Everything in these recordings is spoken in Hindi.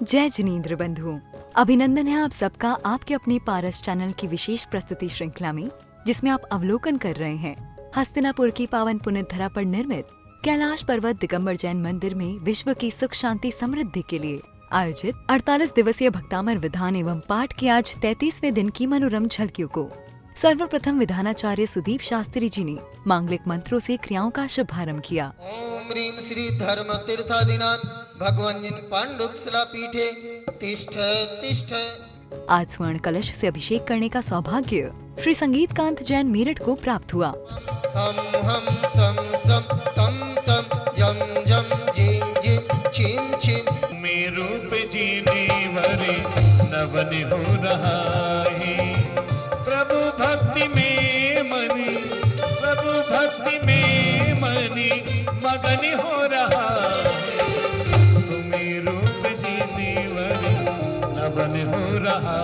जय जिनेंद्र बंधु, अभिनंदन है आप सबका आपके अपने पारस चैनल की विशेष प्रस्तुति श्रृंखला में, जिसमें आप अवलोकन कर रहे हैं हस्तिनापुर की पावन पुण्य धरा पर निर्मित कैलाश पर्वत दिगंबर जैन मंदिर में विश्व की सुख शांति समृद्धि के लिए आयोजित 48 दिवसीय भक्तामर विधान एवं पाठ के आज 33वें दिन की मनोरम झलकियों को सर्वप्रथम विधानाचार्य सुदीप शास्त्री जी ने मांगलिक मंत्रों से क्रियाओं का शुभारंभ किया। ओम ह्रीं श्री धर्म तीर्थादिनाथ भगवान जिन पांडुकसला पीठे तिष्ठ तिष्ठ। आज स्वर्ण कलश से अभिषेक करने का सौभाग्य श्री संगीतकांत जैन मेरठ को प्राप्त हुआ। हम सम सम तम तम यम यम जिम जिम छिम छिम में रूप जीने भरे नवन हो रहा है। प्रभु भक्ति में मनी, प्रभु भक्ति में मनी मगन हो रहा है। तुम्हें रूप जीने भरे नवन हो रहा।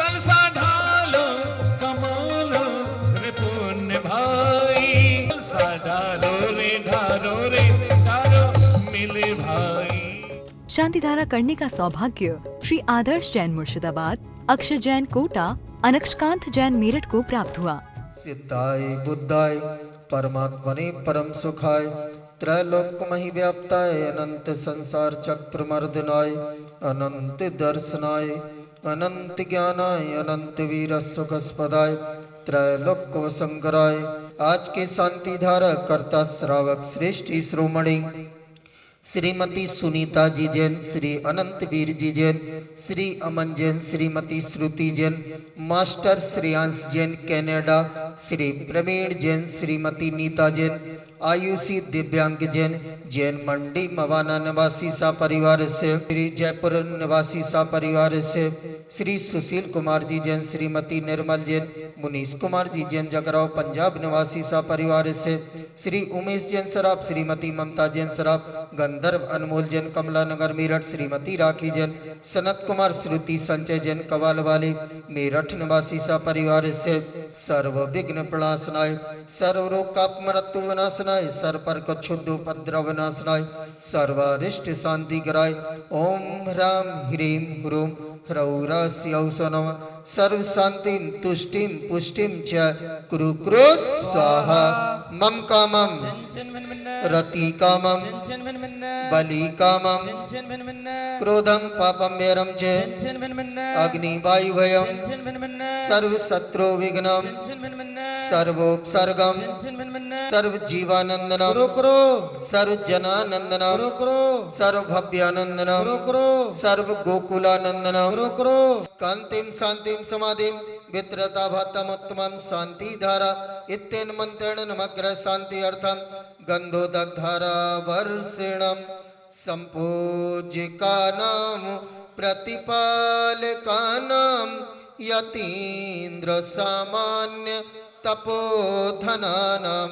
कलसा ढालो कमालो रे पुण्य भाई, कलसा ढालो रे ढारो रे ढारो मिले भाई। शांति धारा करने का सौभाग्य श्री आदर्श जैन मुर्शिदाबाद, अक्षय जैन कोटा, अनक्षकांत जैन मेरठ को प्राप्त हुआ। सिद्धाय बुद्धाय परमात्मने परम सुखाय त्रैलोक मही व्याप्ताय अनंत संसार चक्र मर्दनाय अनंत दर्शनाय अनंत ज्ञानाय अनंत वीर सुखस्पदाय त्रैलोक वसंकराय। आज के शांति धारा कर्ता श्रावक श्रेष्ठ श्रोमणि श्रीमती सुनीता जी जैन, श्री अनंत वीर जी जैन, श्री अमन जैन, श्रीमती श्रुति जैन, मास्टर श्रेयांश जैन कनाडा, श्री प्रवीण जैन, श्रीमती नीता जैन, आयुषी दिव्यांग जैन, जैन मंडी मवाना निवासी सा परिवार से, श्री जयपुर निवासी सा परिवार से, श्री सुशील कुमार जी जैन, श्रीमती निर्मल जैन, मुनीश कुमार जी जैन जगराव पंजाब निवासी सा परिवार से, श्री उमेश जैन सराफ, श्रीमती ममता जैन सराफ, गंधर्व अनमोल जैन कमला नगर मेरठ, श्रीमती राखी जैन, सनत कुमार श्रुति संचय जैन कवाल वाले मेरठ निवासी सा परिवार से, सर्व विघ्न प्रणाशनाय सर्व रोग काप मृत्यु विनाशनाय सर पर क्षुद्ध उपद्रव विनाशनाय सर्वारिष्ट शांति कराय। ओम ह्रां ह्रीं ह्रूं ह्रौरास्यौ नमः। सर्व शांतिं तुष्टिं पुष्टिं च कुरु कुरु स्वाहा। मम कामं रति कामं बलि कामं क्रोधं पापं व्यरं च अग्नि वायु भयं सर्व शत्रु विघ्नं सर्वोपसर्गं सर्व जीवानंदनं सर्व जनानंदनं सर्व भव्यानंदनं सर्व गोकुलानंदनं कांतिं शांतिं समाधिं वित्रता भत्तमुत्तमं शांति धारा इत्येन मंत्रेण नमग्र शांति अर्थम गंधोदग्धारा वर्षिणं संपूज्यका नाम प्रतिपालका नाम यतीन्द्र सामान्य तपोधनानां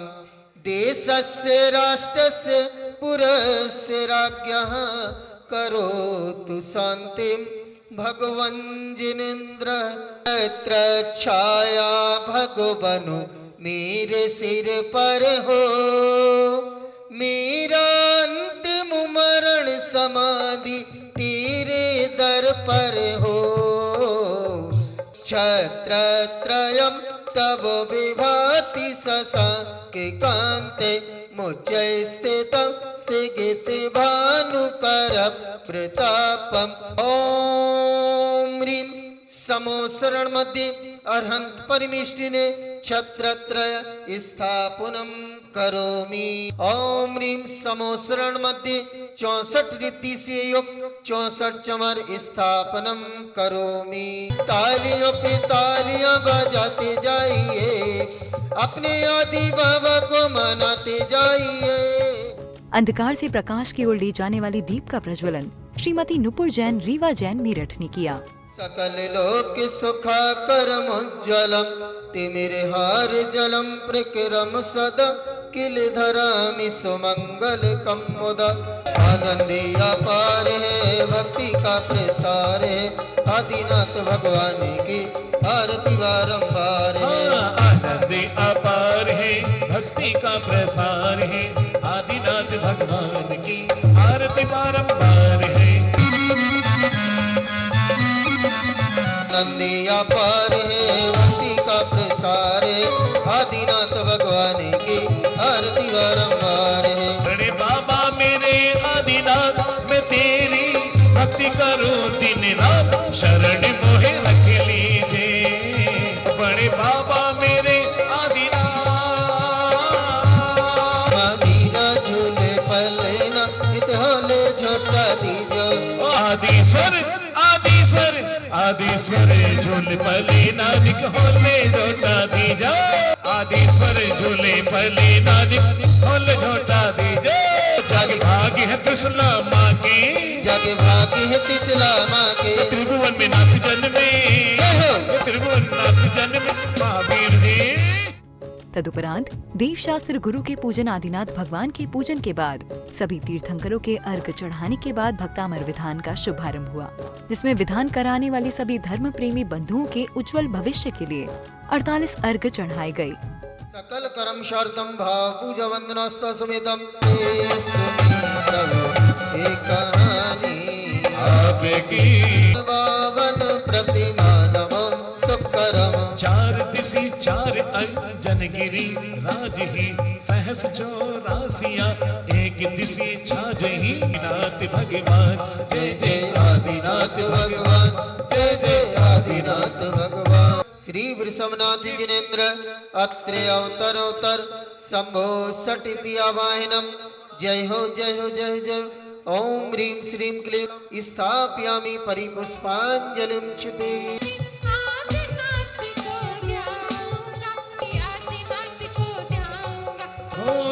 देशस्य राष्ट्रस्य पुरस्य राज्ञः करोतु शान्तिं भगवन् जिनेन्द्र। छत्र छाया भगवनु मेरे सिर पर हो, मेरा अंतिम मरण समाधि तेरे दर पर हो। छत्र त्रयम् तब विभाति शशांके कांते मुच्चै स्थितं स्थिगित भानुकर प्रतापम्। ओम ह्रीं समोसरण मध्ये अर्हंत परमेष्टिने छत्रत्रय स्थापनं करोमि। ओम ह्रीं समोसरण मध्ये 64 रिद्धि से युक्त 64 चमर स्थापनं करोमि। तालियों पे तालियां बजाते जाइए, अपने आदि बाबा को मनाते जाइए। अंधकार से प्रकाश की ओर ले जाने वाली दीप का प्रज्वलन श्रीमती नुपुर जैन, रीवा जैन मेरठ ने किया। सकल लोक सुखा करम उज्ज्वलम तिमिरे हार जलम प्रकरम सदा किल धरामि सुमंगल कमुदा। आनंदी अपार है भक्ति का प्रसार है, आदिनाथ भगवान की आरती बारंबार है। आनंदी अपार है भक्ति का प्रसार है, आदिनाथ भगवान की आरती बारंबार है। आनंदे अपार है भक्ति का प्रसार है आदिनाथ भगवान की आरती बारंबार है। बड़े बाबा मेरे आदिनाथ मैं तेरी भक्ति करूं दिन रात शरण मोहे रख लीजिए। बड़े बाबा मेरे आदिनाथ मादीना झूले पलना इत होले झोटा दीजो आदिश्वर आदिश्वर आदिश्वर झूल पले नानक होले झोटा दीजा। आदिश्वर झूले पले नानक होले झोटा दीजा। जग भागी है कृष्णा माँ के जग भागी है तिसला माँ के त्रिभुवन में नाथ जन्मे त्रिभुवन नाथ जन्मे महावीर जी। तदुपरांत देवशास्त्र गुरु के पूजन आदिनाथ भगवान के पूजन के बाद सभी तीर्थंकरों के अर्घ चढ़ाने के बाद भक्तामर विधान का शुभारंभ हुआ, जिसमें विधान कराने वाले सभी धर्म प्रेमी बंधुओं के उज्जवल भविष्य के लिए 48 अर्घ चढ़ाए गए। सकल कर्म शार्दम भाव पूजा वंदनास्ता समेतम आपकी पावन प्रतिमा नमो सुकरम चार दिशी चार अंजन गिरी राज ही सहस चौरासिया एक दिशी छाज ही नाथ भगवान जय जय आदिनाथ भगवान जय जय आदिनाथ भगवान। श्री वृषभनाथ जिनेन्द्र अत्रे अवतर अवतर शंभो सटिति आवाहनम जय हो जय हो जय जय। ओम ह्रीं श्रीं क्लीं स्थापयामि परिपुष्पांजलिं क्षिपे।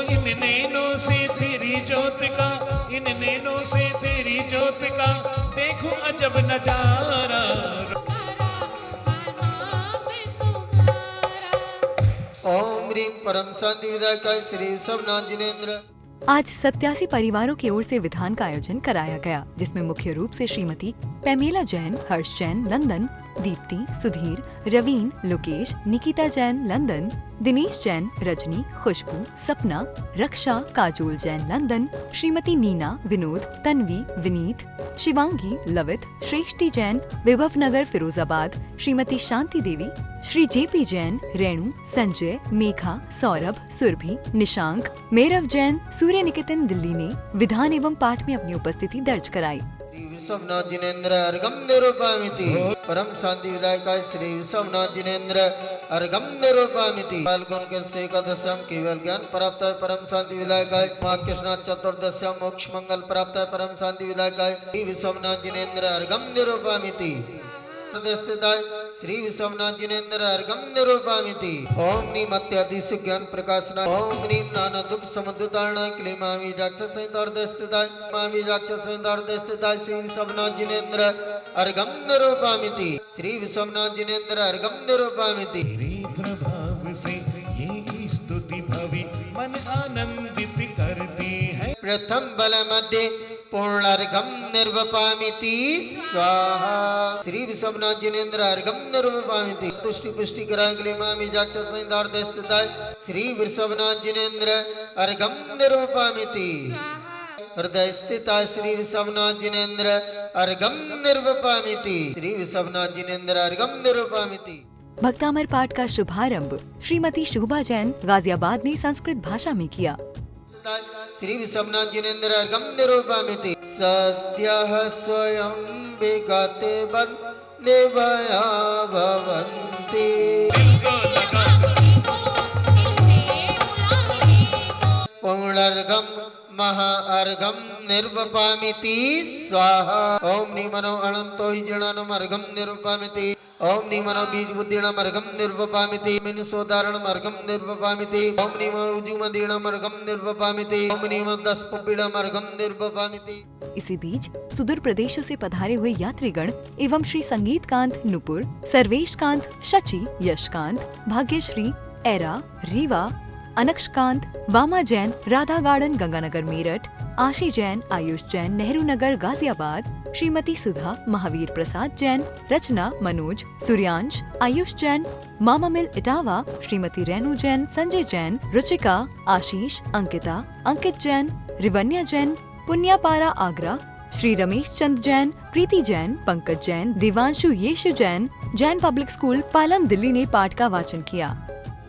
इन नैनों से तेरी ज्योत का इन नैनों से तेरी ज्योत का देखो अजब नजारा। ओम ह्रीं परम शांति विधायक श्री वृषभनाथ जिनेन्द्र। आज 87 परिवारों की ओर से विधान का आयोजन कराया गया, जिसमें मुख्य रूप से श्रीमती पैमेला जैन, हर्ष जैन, लंदन, दीप्ति, सुधीर, रवीन, लोकेश, निकिता जैन, लंदन, दिनेश जैन, रजनी, खुशबू, सपना, रक्षा, काजोल जैन, लंदन, श्रीमती नीना, विनोद, तन्वी, विनीत, शिवांगी, लवित, श्रेष्ठी जैन, विभव नगर, फिरोजाबाद, श्रीमती शांति देवी, श्री जेपी जैन, रेणु, संजय, मेघा, सौरभ, सुरभि, निशांक, मेरव जैन, सूर्य निकेतन दिल्ली ने विधान एवं पाठ में अपनी उपस्थिति दर्ज कराई। श्री वृषभनाथ जिनेन्द्र अर्घम निरूपयामि परम शांति विधायक श्री वृषभनाथ जिनेन्द्र अर्घम निरूपयामि। फाल्गुन के एकादशम केवल ज्ञान प्राप्त है परम शांति विधायक माँ कृष्ण चतुर्दशम मोक्ष मंगल प्राप्त है परम शांति विधायक श्री वृषभनाथ जिनेन्द्र अर्घम निरूपयामि। श्री विश्वनाथ जिनेन्द्र अर्घम निरूपयामि। ओम नीम अत्यादिश ज्ञान प्रकाशना ओम नीम नाना दुख समुद्रतारणाय क्लेमामि राक्षसेन्द्रस्थिताय मामि राक्षसेन्द्रस्थिताय श्री विश्वनाथ जिनेन्द्र अर्घम निरूपयामि। श्री विश्वनाथ जिनेन्द्र अर्घम निरूपयामि। तेरे प्रभाव से ये की स्तुति भवी मन आनंदित करती है। प्रथम बल मध्य पूर्णार्घम निर्वपामिति स्वाहा। श्री विश्वनाथ जिनेन्द्र अर्घम निर्वपामिति। तुष्टि पुष्टि कराय क्लेमामि राक्षसेन्द्रस्थिताय श्री विश्वनाथ जिनेन्द्र अर्घम निर्वपामिति। हृदय स्थिता श्री विश्वनाथ जिनेन्द्र अर्घम निर्वपामिति। श्री विश्वनाथ जिनेन्द्र अर्घम निर्वपामिति। भक्तामर पाठ का शुभारंभ श्रीमती शोभा जैन गाजियाबाद ने संस्कृत भाषा में किया। श्री विश्वनाथ जिनेन्द्र अर्घम निरूपयामि। सद्यः स्वयं विगते वन्दे भया भवन्ति। पूर्णार्घम महाअर्घम निर्वपामिति स्वाहा। ओम निमनो अनंतो हि जनानम अर्घम निरूपयामि। ओम निमनो बीज बुद्धिणम अर्घम निरूपयामि। मिन सोदारणम अर्घम निरूपयामि। ओम निमो उजुमदीणम अर्घम निरूपयामि। ओम निमो दसपुपिणम अर्घम निरूपयामि। इसी बीच सुदूर प्रदेशों से पधारे हुए यात्रीगण एवं श्री संगीतकांत नुपुर, सर्वेशकांत, शची, यशकांत, भाग्यश्री, एरा, रीवा, अनक्षकांत, वामा जैन, राधा गार्डन, गंगानगर, मेरठ, आशी जैन, आयुष जैन, नेहरू नगर, गाजियाबाद, श्रीमती सुधा, महावीर प्रसाद जैन, रचना, मनोज, सूर्यांश, आयुष जैन, मामा मिल इटावा, श्रीमती रेणु जैन, संजय जैन, रुचिका, आशीष, अंकिता, अंकित जैन, रिवन्या जैन, पुण्यापारा आगरा, श्री रमेश चंद जैन, प्रीति जैन, पंकज जैन, दिवांशु येशु जैन, जैन पब्लिक स्कूल पालम दिल्ली ने पाठ का वाचन किया।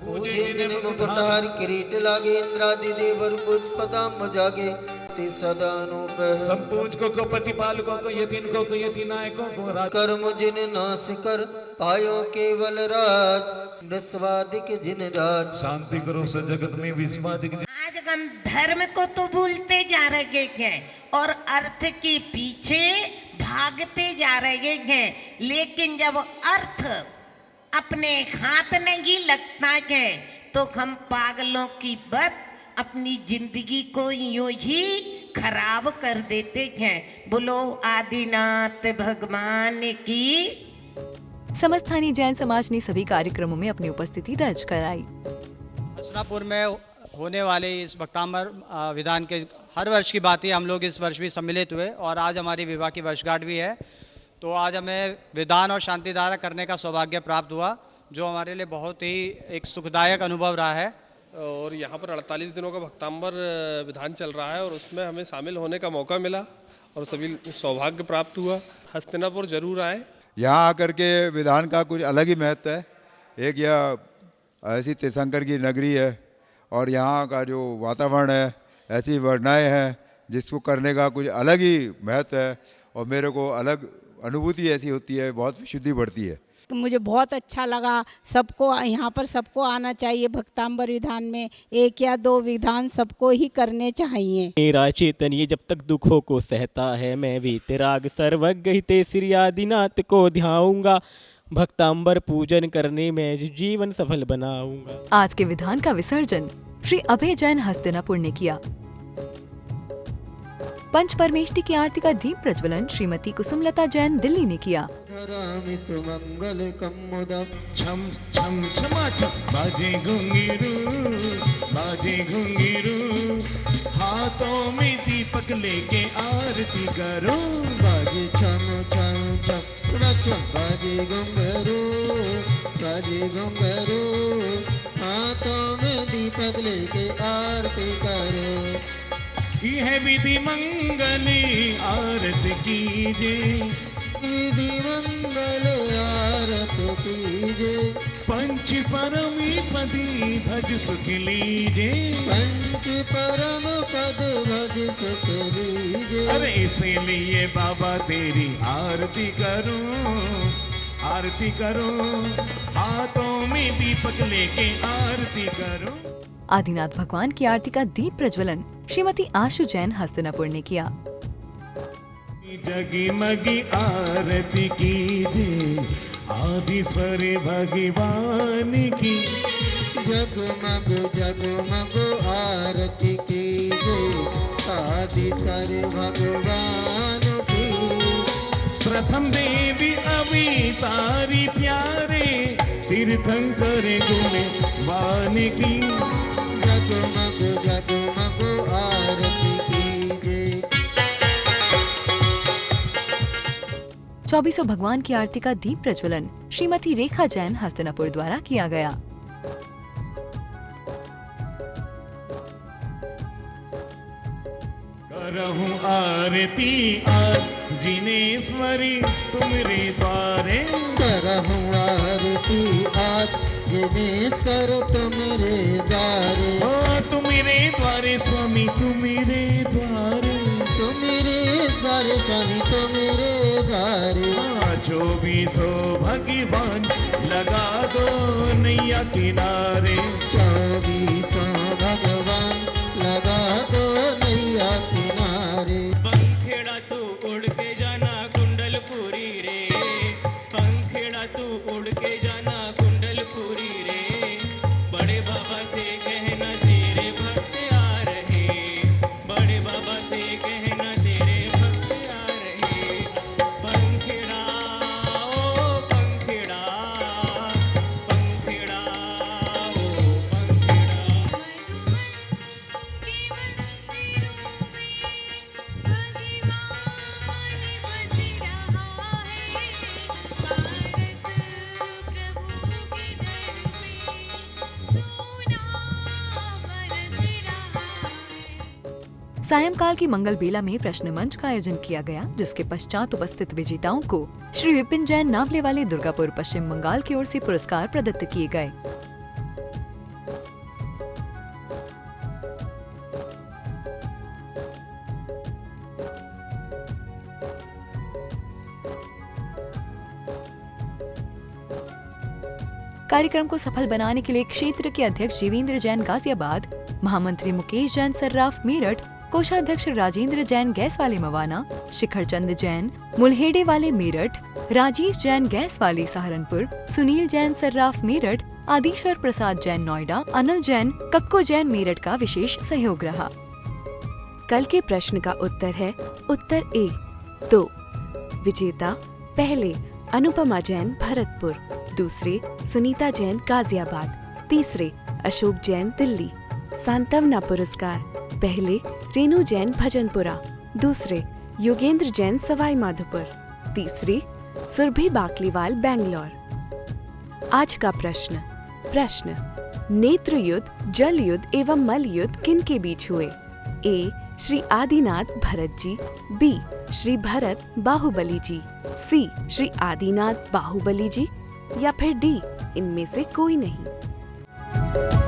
पूजे जिन मुकुटार किरीट लागे इंद्रादि देवर पूज पदाम जागे ते सदा अनूप है। सब पूजकों को प्रतिपालकों को यतीन को यतीनायकों को राज कर्म जिन नाश कर पायो केवल राज विश्वादिक जिन राज। शांति करो स जगत में विस्मादिक आज हम धर्म को तो भूलते जा रहे हैं और अर्थ के पीछे भागते जा रहे हैं, लेकिन जब अर्थ अपने हाथ नहीं लगता है तो हम पागलों की बत अपनी जिंदगी को यूं ही खराब कर देते हैं। बोलो आदिनाथ भगवान की। समस्थानी जैन समाज ने सभी कार्यक्रमों में अपनी उपस्थिति दर्ज कराई। हसनापुर में होने वाले इस भक्तांबर विधान के हर वर्ष की बात ही हम लोग इस वर्ष भी सम्मिलित हुए और आज हमारी विवाह की वर्षगांठ भी है। तो आज हमें विधान और शांति धारा करने का सौभाग्य प्राप्त हुआ, जो हमारे लिए बहुत ही एक सुखदायक अनुभव रहा है। और यहाँ पर 48 दिनों का भक्तांबर विधान चल रहा है और उसमें हमें शामिल होने का मौका मिला और सभी सौभाग्य प्राप्त हुआ। हस्तिनापुर जरूर आए। यहाँ आकर के विधान का कुछ अलग ही महत्व है। एक यह ऐसी तीर्थंकर की नगरी है और यहाँ का जो वातावरण है, ऐसी वर्णाएँ हैं जिसको करने का कुछ अलग ही महत्व है और मेरे को अलग अनुभूति ऐसी होती है, बहुत विशुद्धि बढ़ती है। मुझे बहुत अच्छा लगा। सबको यहाँ पर सबको आना चाहिए। भक्तांबर विधान में 1 या 2 विधान सबको ही करने चाहिए। मेरा चेतन ये जब तक दुखों को सहता है, मैं भी तेराग सर्वज्ञ हिते श्री आदिनाथ को ध्याऊंगा, भक्तांबर पूजन करने में जीवन सफल बनाऊंगा। आज के विधान का विसर्जन श्री अभय जैन हस्तिनापुर ने किया। पंच परमेष्टि की आरती का दीप प्रज्वलन श्रीमती कुसुमलता जैन दिल्ली ने किया। सुमंगल कम्मुदम छम छम छमा छम बाजे घुंघरू हाथों में दीपक लेके आरती करो। बाजे छम छम छम छम बाजे घुंघरू हाथों में दीपक लेके आरती करो। की है विधि मंगली आरती कीजिए, विधि मंगल आरती कीजिए। पंच परमी पदी भज सुख लीजे, पंच परम पद भज सुख लीजे। अरे इसीलिए बाबा तेरी आरती करूं, आरती करूं, हाथों में दीपक लेके आरती करूं। आदिनाथ भगवान की आरती का दीप प्रज्वलन श्रीमती आशु जैन हस्तिनापुर ने किया। जगमगी आरती कीजिए आदिस्वर भगवान की। जगमग जगमग आरती कीजिए आदिस्वर भगवान की। प्रथम देवी अभी तारी प्यारे तीर्थंकर गुण वान की। जगमग जगमग आरती कीजिए। 2400 भगवान की आरती का दीप प्रज्वलन श्रीमती रेखा जैन हस्तिनापुर द्वारा किया गया। करहूं आरती आज जिनेश्वरी तुमरे द्वारे। करहूं आरती आज जिनेश्वर तुमरे द्वारे। ओ तुमरे द्वारे स्वामी तुमरे द्वारे, तुमरे द्वारे स्वामी तुमरे द्वारे। 2400 भगवान लगा दो नैया किनारे। 2400 भगवान लगा दो नैया किनारे। पंखेड़ा तू उड़ के जाना कुंडलपुरी रे, पंखेड़ा तू उड़ के जाना कुंडलपुरी रे। बड़े बाबा से कहना तेरे भक्त आ रहे, बड़े बाबा से कहना तेरे भक्त आ रहे। पंखेड़ा ओ पंखेड़ा, पंखेड़ा ओ पंखेड़ा। सायंकाल की मंगल बेला में प्रश्न मंच का आयोजन किया गया, जिसके पश्चात उपस्थित विजेताओं को श्री विपिन जैन नावले वाले दुर्गापुर पश्चिम बंगाल की ओर से पुरस्कार प्रदत्त किए गए। कार्यक्रम को सफल बनाने के लिए क्षेत्र के अध्यक्ष जीवेंद्र जैन गाजियाबाद, महामंत्री मुकेश जैन सर्राफ मेरठ, कोषाध्यक्ष राजेंद्र जैन गैस वाले मवाना, शिखर चंद जैन मुल्हेड़े वाले मेरठ, राजीव जैन गैस वाले सहारनपुर, सुनील जैन सर्राफ मेरठ, आदिश्वर प्रसाद जैन नोएडा, अनिल जैन कक्को जैन मेरठ का विशेष सहयोग रहा। कल के प्रश्न का उत्तर है उत्तर ए 2। विजेता पहले अनुपमा जैन भरतपुर, दूसरे सुनीता जैन गाजियाबाद, तीसरे अशोक जैन दिल्ली। सांत्वना पुरस्कार पहले रेणु जैन भजनपुरा, दूसरे योगेंद्र जैन सवाई माधोपुर, तीसरी सुरभि बाकलीवाल बैंगलोर। आज का प्रश्न नेत्र युद्ध, जल युद्ध एवं मल युद्ध किन के बीच हुए? ए श्री आदिनाथ भरत जी, बी श्री भरत बाहुबली जी, सी श्री आदिनाथ बाहुबली जी, या फिर डी इनमें से कोई नहीं।